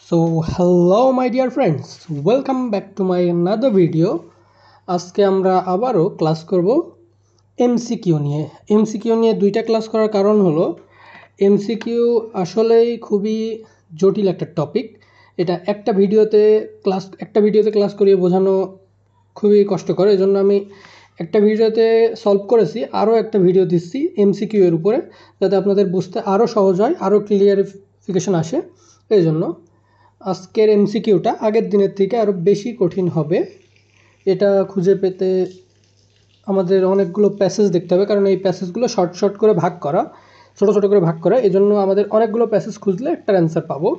So hello my dear friends, welcome back to my another video. আজকে আমরা আবারও class করব এমসিকিউ নিয়ে। এমসিকিউ নিয়ে দুইটা ক্লাস করার কারণ হলো এমসিকিউ আসলেই খুবই জটিল একটা টপিক। এটা একটা ভিডিওতে ক্লাস করিয়ে বোঝানো খুবই কষ্টকর। এজন্য আমি একটা ভিডিওতে সলভ করেছি, আরও একটা ভিডিও দিচ্ছি এমসিকিউ এর উপরে, যাতে আপনাদের বুঝতে আরও সহজ হয়, আরও ক্লিয়ারিফিকেশন আসে। এই জন্য আজকের এমসিকিউটা আগের দিনের থেকে আরও বেশি কঠিন হবে। এটা খুঁজে পেতে আমাদের অনেকগুলো প্যাসেজ দেখতে হবে, কারণ এই প্যাসেজগুলো শর্ট করে ভাগ করা, ছোটো করে ভাগ করা। এই জন্য আমাদের অনেকগুলো প্যাসেজ খুঁজলে একটা অ্যান্সার পাবো।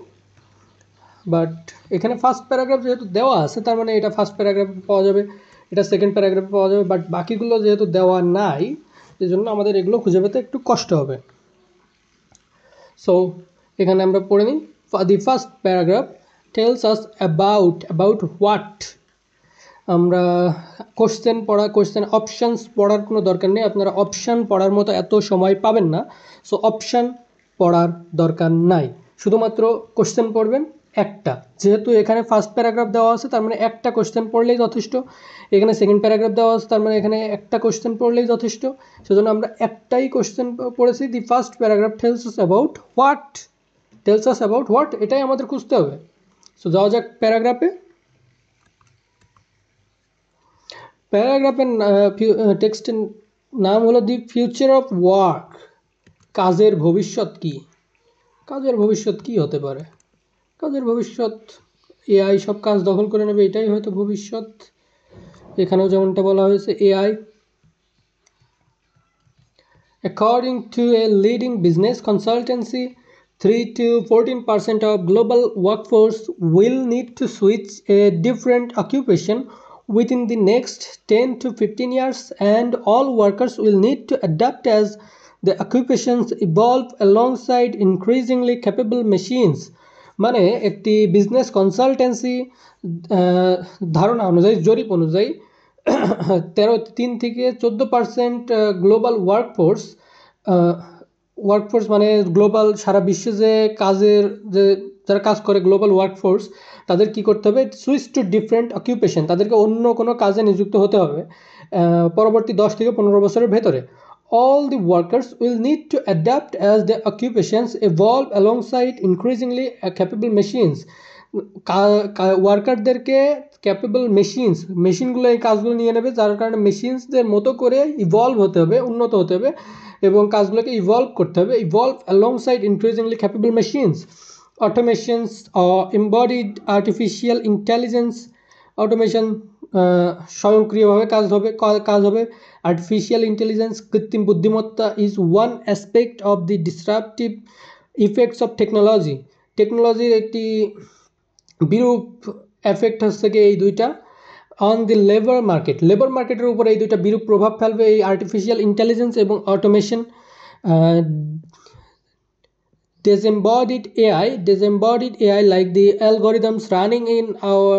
বাট এখানে ফার্স্ট প্যারাগ্রাফ যেহেতু দেওয়া আছে, তার মানে এটা ফার্স্ট প্যারাগ্রাফে পাওয়া যাবে, এটা সেকেন্ড প্যারাগ্রাফে পাওয়া যাবে। বাট বাকিগুলো যেহেতু দেওয়া নাই, এই জন্য আমাদের এগুলো খুঁজে পেতে একটু কষ্ট হবে। সো এখানে আমরা পড়ে নিই। The first paragraph tells us about what. আমরা কোশ্চেন অপশানস পড়ার কোনো দরকার নেই, আপনারা অপশান পড়ার মতো এত সময় পাবেন না। সো অপশান পড়ার দরকার নাই, শুধুমাত্র কোশ্চেন পড়বেন একটা। যেহেতু এখানে ফার্স্ট প্যারাগ্রাফ দেওয়া আছে, তার মানে একটা কোশ্চেন পড়লেই যথেষ্ট। এখানে সেকেন্ড প্যারাগ্রাফ দেওয়া আছে, তার মানে এখানে একটা কোশ্চেন পড়লেই যথেষ্ট। সেজন্য আমরা একটাই কোশ্চেন পড়েছি। The first paragraph tells us about what, এটাই আমাদের খুঁজতে হবে। সো যাওয়া যাক প্যারাগ্রাফে। প্যারাগ্রাফের টেক্সটের নাম হলো দি ফিউচার অফ ওয়ার্ক। কাজের ভবিষ্যৎ কি? কাজের ভবিষ্যৎ কি হতে পারে? কাজের ভবিষ্যৎ এআই সব কাজ দখল করে নেবে, এটাই হয়তো ভবিষ্যৎ। এখানেও যেমনটা বলা হয়েছে AI. According to a leading business consultancy, 3 to 14% of global workforce will need to switch a different occupation within the next 10 to 15 years, and all workers will need to adapt as the occupations evolve alongside increasingly capable machines. মানে একটি business consultancy ধারণা অনুযায়ী, জরিপ অনুযায়ী 3 থেকে 14% global workforce মানে global সারা বিশ্বে যে যারা কাজ করে গ্লোবাল ওয়ার্কফোর্স, তাদের কি করতে হবে? সুইচ টু ডিফারেন্ট অকিউপেশন, তাদেরকে অন্য কোনো কাজে নিযুক্ত হতে হবে পরবর্তী 10 থেকে 15 বছরের ভেতরে। All the workers will need to adapt as their occupations evolve alongside increasingly capable machines. ওয়ার্কারদেরকে ক্যাপেবল মেশিনগুলো এই কাজগুলো নিয়ে নেবে, যার কারণে মেশিনসদের মতো করে ইভলভ হতে হবে, উন্নত হতে হবে এবং কাজগুলোকে ইভলভ করতে হবে। Evolve alongside increasingly capable machines, automations, embedded artificial intelligence. Automation স্বয়ংক্রিয়ভাবে কাজ হবে। আর্টিফিশিয়াল ইন্টেলিজেন্স, কৃত্রিম বুদ্ধিমত্তা, is one aspect of the disruptive effects of technology. টেকনোলজির একটি বিরূপ এফেক্ট হচ্ছে কি এই দুইটা। অন দি লেবার মার্কেটের উপরে এই দুইটা বিরূপ প্রভাব ফেলবে, এই আর্টিফিশিয়াল ইন্টেলিজেন্স এবং automation. Disembodied AI like the algorithms running in our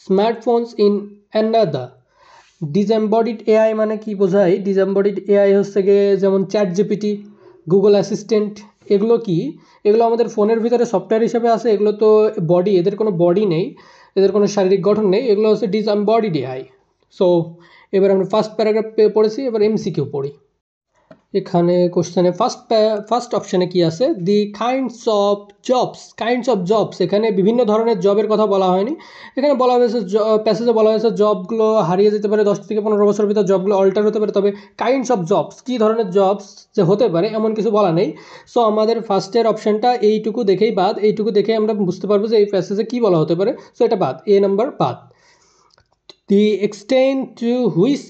smartphones in another. Disembodied AI মানে কি বোঝায়? Disembodied AI হচ্ছে গিয়ে যেমন চ্যাট জিপিটি, গুগল অ্যাসিস্ট্যান্ট, এগুলো কি? এগুলো আমাদের ফোনের ভিতরে সফটওয়্যার হিসেবে আছে। এগুলো তো এদের কোনো বডি নেই, এদের কোনো শারীরিক গঠন নেই। এগুলো হচ্ছে ডিসএমবডিড এআই। সো এবার আমরা ফার্স্ট প্যারাগ্রাফ পড়েছি, এবার এমসিকিউ পড়ি। এখানে কোশ্চেনে ফার্স্ট অপশানে কি আছে? দি কাইন্ডস অফ জবস। এখানে বিভিন্ন ধরনের জবের কথা বলা হয়নি। এখানে বলা হয়েছে, প্যাসেজে বলা হয়েছে জবগুলো হারিয়ে যেতে পারে 10 থেকে 15 বছরের ভিতর, জবগুলো অল্টার হতে পারে। তবে কাইন্ডস অফ জবস, কী ধরনের জবস যে হতে পারে এমন কিছু বলা নেই। সো আমাদের ফার্স্টের অপশানটা এইটুকু দেখেই আমরা বুঝতে পারবো যে এই প্যাসেজে কী বলা হতে পারে। সো এটা বাদ, এ নাম্বার বাদ। The extent to which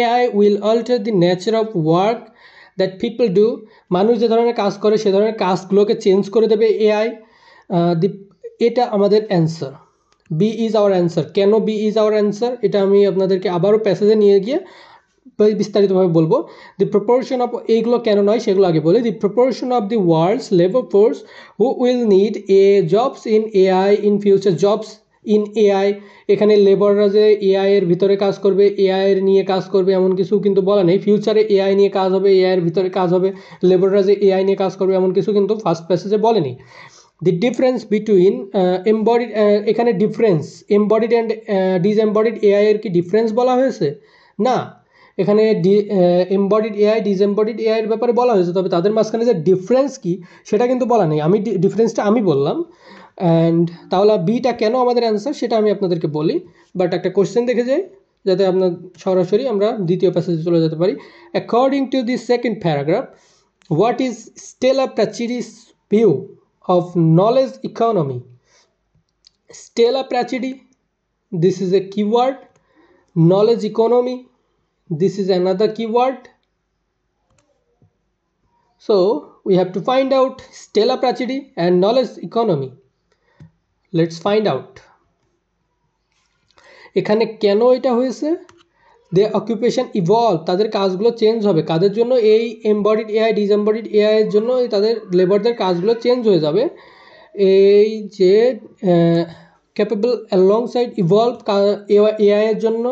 AI will alter the nature of work that people do. মানুষ যে ধরনের কাজ করে সে ধরনের কাজগুলোকে চেঞ্জ করে দেবে এআই। এটা আমাদের answer, B is our answer. কেন বি ইজ আওয়ার অ্যান্সার এটা আমি আপনাদেরকে আবারও প্যাসেজে নিয়ে গিয়ে বিস্তারিতভাবে বলবো। দি প্রপোর্শন অফ, এইগুলো কেন নয় সেগুলো আগে বলি। The proportion of the world's labour force who will need jobs in AI in future. Jobs in AI, এখানে লেবাররা যে এআই এর ভিতরে কাজ করবে, এআই এর নিয়ে কাজ করবে এমন কিছু কিন্তু বলা নেই। ফিউচারে এআই নিয়ে কাজ হবে, এআই এর ভিতরে কাজ হবে, লেবাররা যে এআই নিয়ে কাজ করবে এমন কিছু কিন্তু ফার্স্ট প্যাসেজে বলেনি। দি ডিফারেন্স বিটুইন এমবডিড, এখানে ডিফারেন্স এমবডিড অ্যান্ড ডিসএমবডিড এআই এর কি ডিফারেন্স বলা হয়েছে? না, এখানে এমবডিড এআই ডিসএমবডিড এআই এর ব্যাপারে বলা হয়েছে, তবে তাদের মাঝখানে যে ডিফারেন্স কি সেটা কিন্তু বলা নেই। আমি ডিফারেন্সটা আমি বললাম। অ্যান্ড তাহলে বিটা কেন আমাদের অ্যান্সার সেটা আমি আপনাদেরকে বলি, বাট একটা কোশ্চেন দেখে যাই যাতে আপনার সরাসরি আমরা দ্বিতীয় প্যাসেজে চলে যেতে পারি। According to the second paragraph, what is Stella Prachidi's view of knowledge economy? Stella Prachidi, this is a keyword. Knowledge economy, this is another keyword. So we have to find out Stella Prachidi and knowledge economy. Let's find out. এখানে কেন এটা হয়েছে? দে occupation evolve, তাদের কাজগুলো change হবে। কাদের জন্য? এই embodied AI ডিসএমবডিড AI এর জন্য তাদের লেবারদের কাজগুলো চেঞ্জ হয়ে যাবে। এই যে ক্যাপেবল অ্যালংসাইড ইভলভ, এআই এর জন্য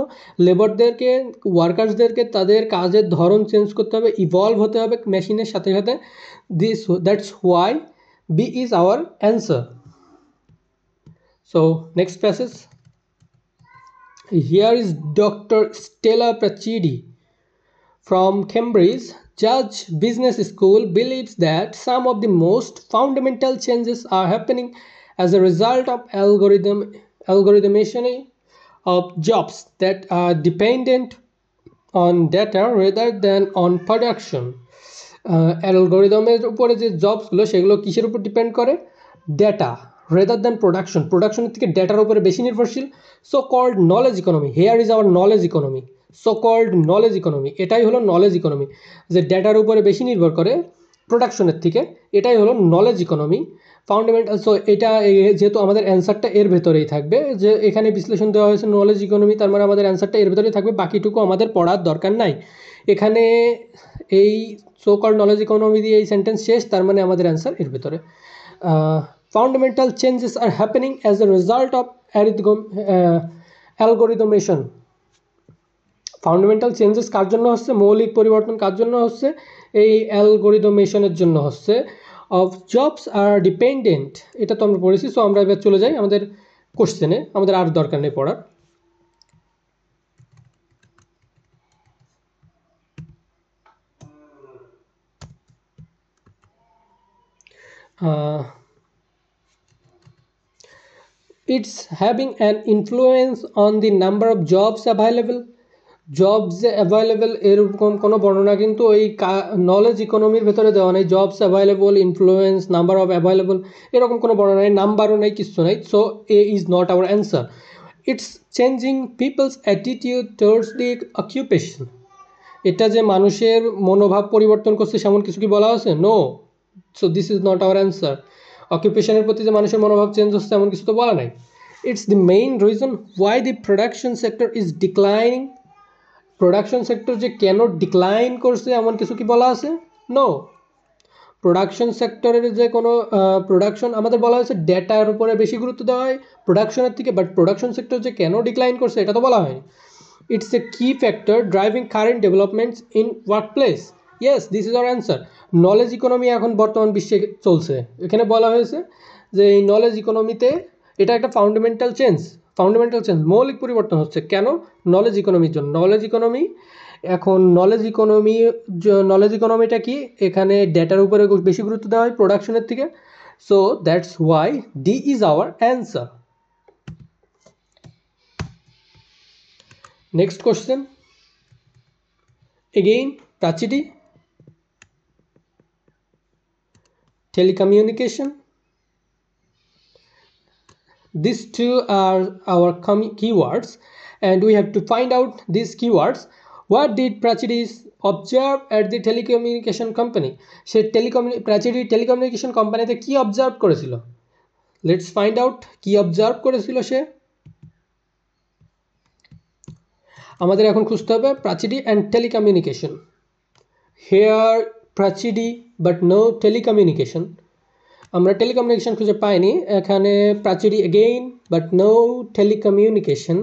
লেবারদেরকে ওয়ার্কার্সদেরকে তাদের কাজের ধরন চেঞ্জ করতে হবে, ইভলভ হতে হবে মেশিনের সাথে সাথে। That's why B is our answer. So next passage. Here is Dr. Stella Prachidi from Cambridge Judge Business School believes that some of the most fundamental changes are happening as a result of algorithmization of jobs that are dependent on data rather than on production. অ্যালগরিদমের উপরে যে জবসগুলো সেগুলো কিসের উপর depend করে? Data rather than production, প্রোডাকশনের থেকে ডেটার উপরে বেশি নির্ভরশীল। So called knowledge economy, here is our knowledge economy. So called knowledge economy, এটাই হলো নলেজ ইকোনমি, যে ডেটার উপরে বেশি নির্ভর করে প্রোডাকশনের থেকে, এটাই হলো নলেজ ইকোনমি ফাউন্ডামেন্টাল। সো এটা যেহেতু আমাদের অ্যান্সারটা এর ভেতরেই থাকবে, যে এখানে বিশ্লেষণ দেওয়া হয়েছে নলেজ ইকোনমি, তার মানে আমাদের অ্যান্সারটা এর ভেতরেই থাকবে, বাকিটুকু আমাদের পড়ার দরকার নাই। এখানে এই সো কল্ড নলেজ ইকোনমি দিয়ে এই সেন্টেন্স শেষ, তার মানে আমাদের অ্যান্সার এর ভেতরে। Fundamental changes are happening as a result of algorithmation. Fundamental changes কার জন্য হচ্ছে? মৌলিক পরিবর্তন কার জন্য হচ্ছে? এই অ্যালগরিদমেশনের জন্য হচ্ছে। অফ জবস আর ডিপেন্ডেন্ট, এটা তো আমরা পড়েছি। সো আমরা এবার চলে যাই আমাদের কোশ্চেনে, আমাদের আর দরকার নেই পড়ার। It's having an influence on the number of jobs available. Jobs available এরকম কোনো বর্ণনা কিন্তু এই নলেজ ইকোনমির ভেতরে দেওয়া নেই। Jobs available, influence, number of available, এরকম কোনো বর্ণনা নেই, নাম্বারও নেই, কিছু নেই। So A is not our answer. It's changing people's attitude towards the occupation, এটা যে মানুষের মনোভাব পরিবর্তন করছে সেমন কিছু কি বলা আছে? No. So this is not our answer. অকুপেশনের প্রতি যে মানুষের মনোভাব চেঞ্জ হচ্ছে এমন কিছু তো বলা নাই। It's the main reason why the production sector is declining, production sector যে কেন ডিক্লাইন করছে এমন কিছু কি বলা আছে? নো। প্রোডাকশন সেক্টরের যে কোনো প্রোডাকশন আমাদের বলা হয়েছে ডেটার উপরে বেশি গুরুত্ব দেওয়া হয় প্রোডাকশনের থেকে, বাট প্রোডাকশন সেক্টর যে কেন ডিক্লাইন করছে এটা তো বলা হয়নি। ইটস এ কি factor driving current developments in work place. Yes, this is our answer. Knowledge economy এখন বর্তমান বিশ্বে চলছে, এখানে বলা হয়েছে যে এই নলেজ ইকোনমিতে এটা একটা ফাউন্ডামেন্টাল চেঞ্জ, মৌলিক পরিবর্তন হচ্ছে। কেন? নলেজ ইকোনমির জন্য। নলেজ ইকোনমি এখন নলেজ ইকোনমিটা কি? এখানে ডেটার উপরে বেশি গুরুত্ব দেওয়া হয় প্রোডাকশনের থেকে। So that's why D is our answer. Next question. Again, Prachidi. Telecommunication. These two are our keywords, and we have to find out these keywords. What did Prachidi observe at the telecommunication company? সে Prachidi telecommunication কোম্পানিতে কি observe করেছিল? Let's find out কি observe করেছিল সে। আমাদের এখন খুঁজতে হবে Prachidi and telecommunication. Here Prachidi but no telecommunication, আমরা টেলিকমিউনিকেশন খুঁজে পাইনি। এখানে Prachidi again but no telecommunication.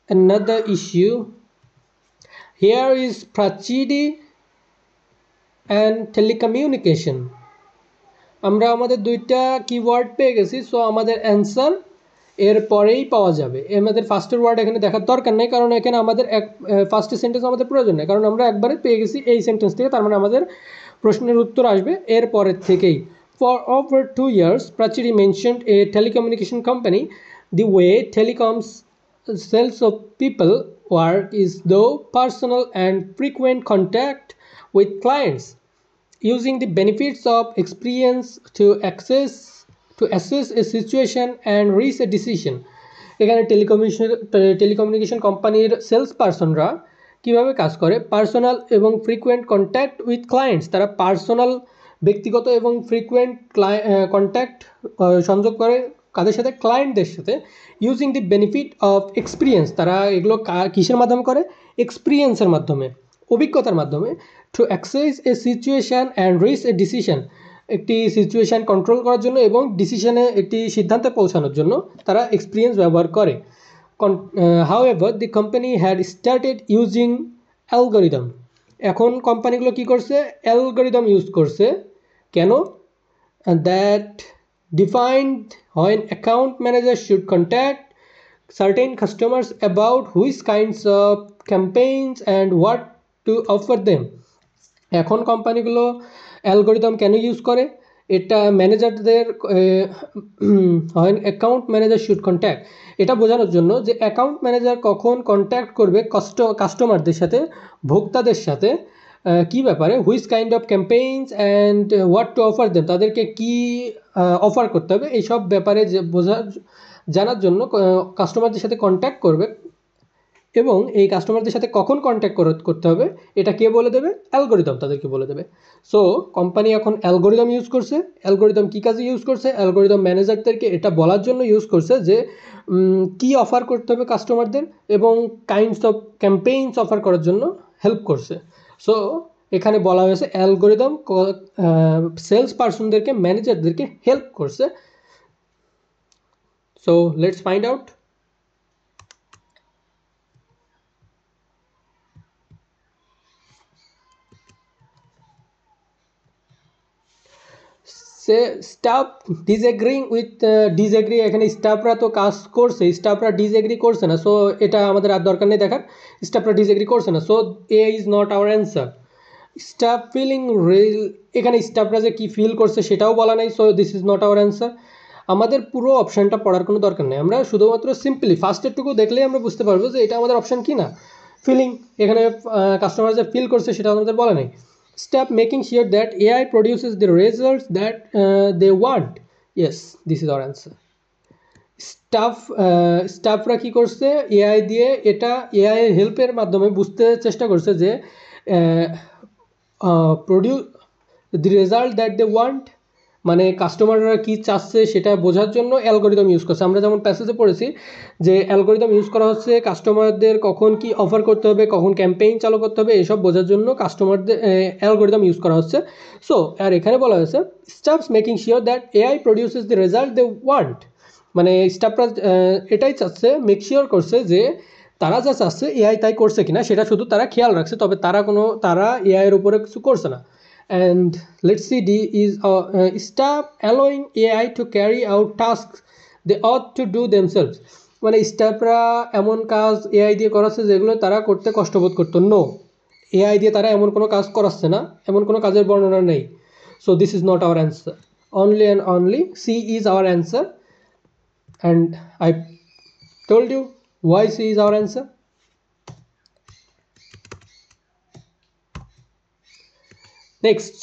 another issue, here is Prachidi and telecommunication, আমরা আমাদের দুইটা কিওয়ার্ড পেয়ে গেছি, সো আমাদের অ্যান্সার এর পরেই পাওয়া যাবে। আমাদের ফার্স্টের ওয়ার্ড এখানে দেখার দরকার নেই, কারণ এখানে আমাদের ফার্স্টের সেন্টেন্স আমাদের প্রয়োজন নেই, কারণ আমরা একবারে পেয়ে গেছি এই সেন্টেন্স থেকে, তার মানে আমাদের প্রশ্নের উত্তর আসবে এর পরের থেকেই। For over 2 years, Prachiri mentioned a telecommunication company. The way telecoms sales of people work is through personal and frequent contact with clients, using the benefits of experience to assess a situation and reach a decision. এখানে telecommunication কোম্পানির sales পারসনরা কীভাবে কাজ করে, personal এবং frequent contact with clients, তারা personal ব্যক্তিগত এবং frequent contact সংযোগ করে কাদের সাথে, ক্লায়েন্টদের সাথে। Using the benefit of experience, তারা এগুলো কিসের মাধ্যমে করে, এক্সপিরিয়েন্সের মাধ্যমে, অভিজ্ঞতার মাধ্যমে। To access a situation and reach a decision, একটি সিচুয়েশান কন্ট্রোল করার জন্য এবং ডিসিশনে একটি সিদ্ধান্তে পৌঁছানোর জন্য তারা এক্সপিরিয়েন্স ব্যবহার করে। However, the company had started using algorithm. এখন কোম্পানিগুলো কী করছে, অ্যালগোরিদম ইউজ করছে। কেন? That defined when account managers should contact certain customers about which kinds of campaigns and what to offer them. এখন কোম্পানিগুলো অ্যালগোরিদম কেন ইউজ করে, এটা ম্যানেজারদের অ্যাকাউন্ট ম্যানেজার শুড কন্ট্যাক্ট, এটা বোঝানোর জন্য যে অ্যাকাউন্ট ম্যানেজার কখন কন্ট্যাক্ট করবে কাস্টমারদের সাথে, ভোক্তাদের সাথে, কী ব্যাপারে, which kind of campaigns and what to offer them, তাদেরকে কী অফার করতে হবে, এইসব ব্যাপারে যে জানার জন্য কাস্টমারদের সাথে কন্ট্যাক্ট করবে। এবং এই কাস্টমারদের সাথে কখন কন্ট্যাক্ট করতে হবে এটা কে বলে দেবে, অ্যালগোরিদম তাদেরকে বলে দেবে। সো কোম্পানি এখন অ্যালগোরিদম ইউজ করছে। অ্যালগোরিদম কী কাজে ইউজ করছে, অ্যালগোরিদম ম্যানেজারদেরকে এটা বলার জন্য ইউজ করছে যে কী অফার করতে হবে কাস্টমারদের, এবং কাইন্ডস অফ ক্যাম্পেইনস অফার করার জন্য হেল্প করছে। সো এখানে বলা হয়েছে অ্যালগোরিদম সেলস পার্সনদেরকে, ম্যানেজারদেরকে হেল্প করছে। So let's find out. Say staff ডিসএগ্রিং with disagree, এখানে স্টাফরা তো কাজ করছে, স্টাফরা ডিসএগ্রি করছে না, সো এটা আমাদের আর দরকার নেই দেখার, স্টাফরা ডিসএগ্রি করছে না, so A is not our answer. Staff feeling real, এখানে স্টাফরা যে কী ফিল করছে সেটাও বলা নেই, so this is not our answer. আমাদের পুরো অপশানটা পড়ার কোনো দরকার নেই, আমরা শুধুমাত্র সিম্পলি ফার্স্টেরটুকু দেখলেই আমরা বুঝতে পারবো যে এটা আমাদের অপশান কি না। ফিলিং, এখানে কাস্টমার যে ফিল করছে সেটা আমাদের বলা নেই। Step making sure that AI produces the results that they want. Yes, this is our answer. স্টাফরা কী করছে, এআই দিয়ে এটা এআই এর হেল্পের মাধ্যমে বুঝতে চেষ্টা করছে যে produce the result that they want, মানে কাস্টমাররা কী চাচ্ছে সেটা বোঝার জন্য অ্যালগোরিদম ইউজ করছে। আমরা যেমন প্যাসেজে পড়েছি যে অ্যালগোরিদম ইউজ করা হচ্ছে কাস্টমারদের কখন কি অফার করতে হবে, কখন ক্যাম্পেইন চালু করতে হবে, এসব বোঝার জন্য কাস্টমারদের অ্যালগোরিদম ইউজ করা হচ্ছে। সো আর এখানে বলা হয়েছে staffs making sure that AI produces the result they want, মানে স্টাফরা এটাই চাচ্ছে, মেক শিওর করছে যে তারা যা চাচ্ছে এআই তাই করছে কিনা সেটা শুধু তারা খেয়াল রাখছে, তবে তারা এআইয়ের উপরে কিছু করছে না। And let's see, D is staff allowing AI to carry out tasks they ought to do themselves, মানে স্টাফরা এমন কাজ এআই দিয়ে করাচ্ছে যেগুলো তারা করতে কষ্টবোধ করতো। নো, এআই দিয়ে তারা এমন কোনো কাজ করাচ্ছে না, এমন কোনো কাজের বর্ণনা নেই। So this is not our answer, only and only C is our answer, and I told you why C is our answer. Next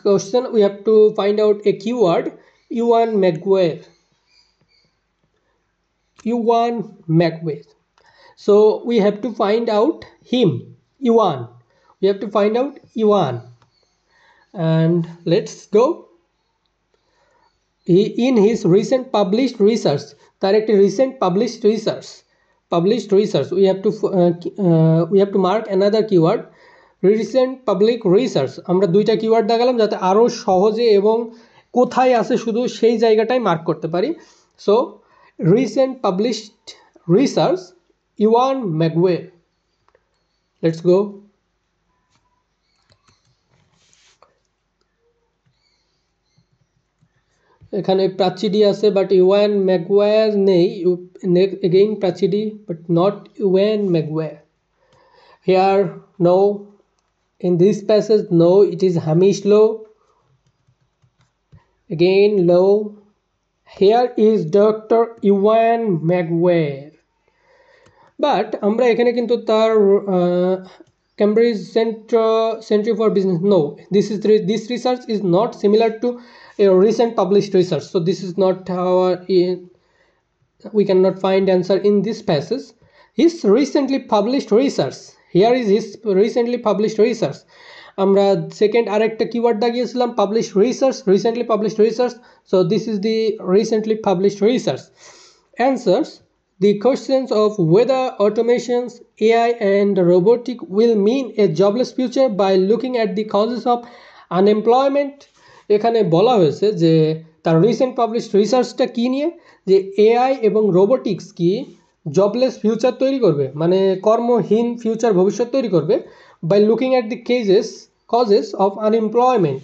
question, we have to find out a keyword, Ewan McGuire. So we have to find out him, Ewan. We have to find out Ewan, and let's go. In his recent published research, তার একটি recent published research, we have to mark another keyword, recent public research. আমরা দুইটা keyword দেখালাম যাতে আরও সহজে এবং কোথায় আছে শুধু সেই জায়গাটাই মার্ক করতে পারি। So recent published research, Ewan McGuire. Let's go. এখানে প্রাচীডি আছে বাট ইওয়ান ম্যাকগুয়ার নেই, again Prachidi but not Ewan McGuire. Here no, in this passage no, it is Hamish Lowe, again Lowe. Here is Dr. Ewan McGuire, but আমরা এখানে কিন্তু তার Cambridge Centre for Business, no, this research is not similar to a recent published research, so this is not our we cannot find answer in this passage. His recently published research, here is his recently published research. আমরা second আরেকটা keyword দাগিয়েছিলাম published research, recently published research, so this is the recently published research. Answers the questions of whether automations, AI and robotic will mean a jobless future by looking at the causes of unemployment. এখানে বলা হয়েছে যে তার recent published রিসার্চটা কী নিয়ে, যে AI এবং robotics কি jobless future তৈরি করবে, মানে কর্মহীন ফিউচার ভবিষ্যৎ তৈরি করবে, by looking at the causes of unemployment.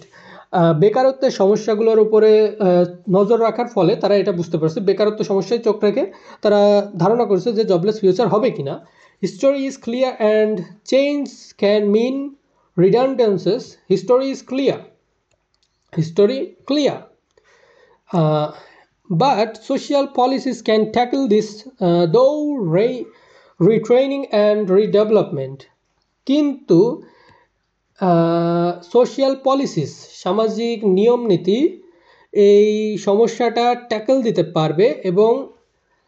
বেকারত্বের সমস্যাগুলোর উপরে নজর রাখার ফলে তারা এটা বুঝতে পারছে, বেকারত্ব সমস্যায় চোখ রেখে তারা ধারণা করছে যে জবলেস ফিউচার হবে কি না। History is clear and change can mean redundancies. History is clear, history clear, but social policies can tackle this, though retraining and redevelopment. কিন্তু সোশ্যাল পলিসিস, সামাজিক নিয়ম নীতি এই সমস্যাটা ট্যাকল দিতে পারবে এবং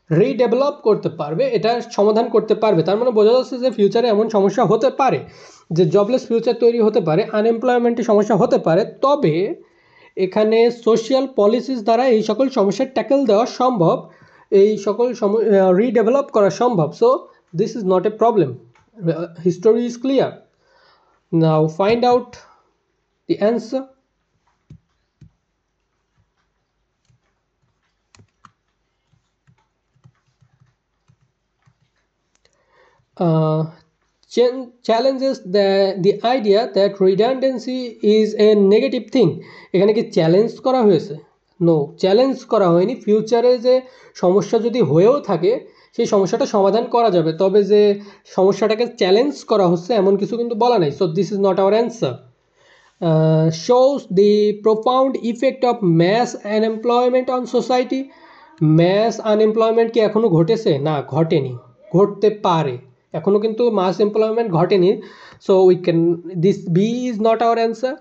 রিডেভেলপ করতে পারবে, এটা সমাধান করতে পারবে। তার মানে বোঝা যাচ্ছে যে ফিউচারে এমন সমস্যা হতে পারে যে জবলেস ফিউচার তৈরি হতে পারে, আনএমপ্লয়মেন্টের সমস্যা হতে পারে, তবে এখানে সোশ্যাল পলিসিস দ্বারা এই সকল সমস্যার ট্যাকল দেওয়া সম্ভব, এই সকল রিডেভেলপ করা সম্ভব। So this is not a problem, history is clear. Now find out the answer. challenges the idea that redundancy is a negative thing. এখানে কি চ্যালেঞ্জ করা হয়েছে? নো, চ্যালেঞ্জ করা হয়নি। ফিউচারে যে সমস্যা যদি হয়েও থাকে সেই সমস্যাটা সমাধান করা যাবে, তবে যে সমস্যাটাকে চ্যালেঞ্জ করা হচ্ছে এমন কিছু কিন্তু বলা নাই। So this is not our answer. shows the profound effect of mass unemployment on society. mass unemployment কি এখনো ঘটেছে? না, ঘটেনি, ঘটতে পারে, এখনো কিন্তু মাস এমপ্লয়মেন্ট ঘটেনি। So we can, this B is not our answer.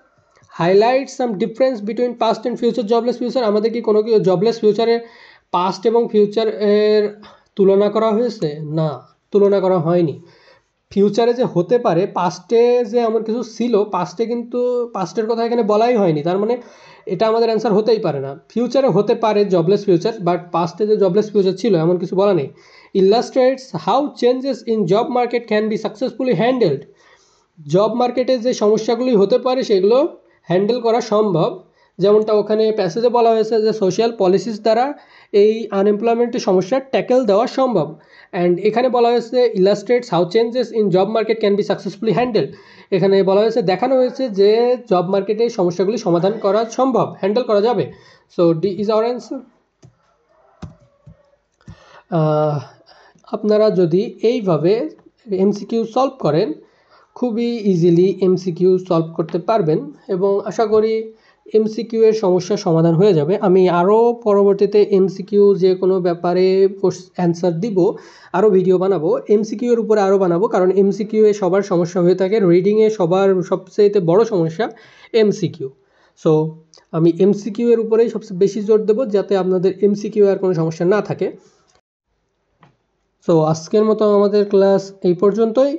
Highlight some difference between past and future jobless future. আমাদের কি কোনো জবলেস ফিউচারে পাস্ট এবং ফিউচারের তুলনা করা হয়েছে? না, তুলনা করা হয়নি। ফিউচারে যে হতে পারে, পাস্টে যে এমন কিছু ছিল, পাস্টে কিন্তু পাস্টের কথা এখানে বলাই হয়নি, তার মানে এটা আমাদের অ্যান্সার হতেই পারে না। ফিউচারে হতে পারে জবলেস ফিউচার, বাট পাস্টে যে জবলেস ফিউচার ছিল এমন কিছু বলা নেই। Illustrates how changes in job market can be successfully handled. Job মার্কেটে যে সমস্যাগুলি হতে পারে সেগুলো হ্যান্ডেল করা সম্ভব, যেমনটা ওখানে প্যাসেজে বলা হয়েছে যে সোশ্যাল পলিসিস দ্বারা এই আনএমপ্লয়মেন্টের সমস্যা ট্যাকেল দেওয়া সম্ভব। অ্যান্ড এখানে বলা হয়েছে illustrates how changes in job market can be successfully handle. এখানে বলা হয়েছে, দেখানো হয়েছে যে জব মার্কেটে সমস্যাগুলি সমাধান করা সম্ভব, হ্যান্ডেল করা যাবে। So D is our answer. আপনারা যদি এইভাবে এমসিকিউ সলভ করেন, খুবই ইজিলি এমসিকিউ সলভ করতে পারবেন এবং আশা করি এমসিকিউ এর সমস্যার সমাধান হয়ে যাবে। আমি আরও পরবর্তীতে এমসিকিউ যে কোনো ব্যাপারে অ্যান্সার দিব, আরও ভিডিও বানাবো, এমসিকিউ এর উপরে আরও বানাবো, কারণ এমসিকিউ এ সবার সমস্যা হয়ে থাকে, রিডিংয়ে সবার সবচেয়ে বড় সমস্যা এমসিকিউ। সো আমি এমসিকিউ এর উপরেই সবচেয়ে বেশি জোর দেবো, যাতে আপনাদের এমসিকিউ আর কোনো সমস্যা না থাকে। সো আজকের মতো আমাদের ক্লাস এই পর্যন্তই।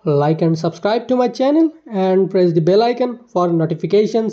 Like and subscribe to my channel and press the bell icon for notifications.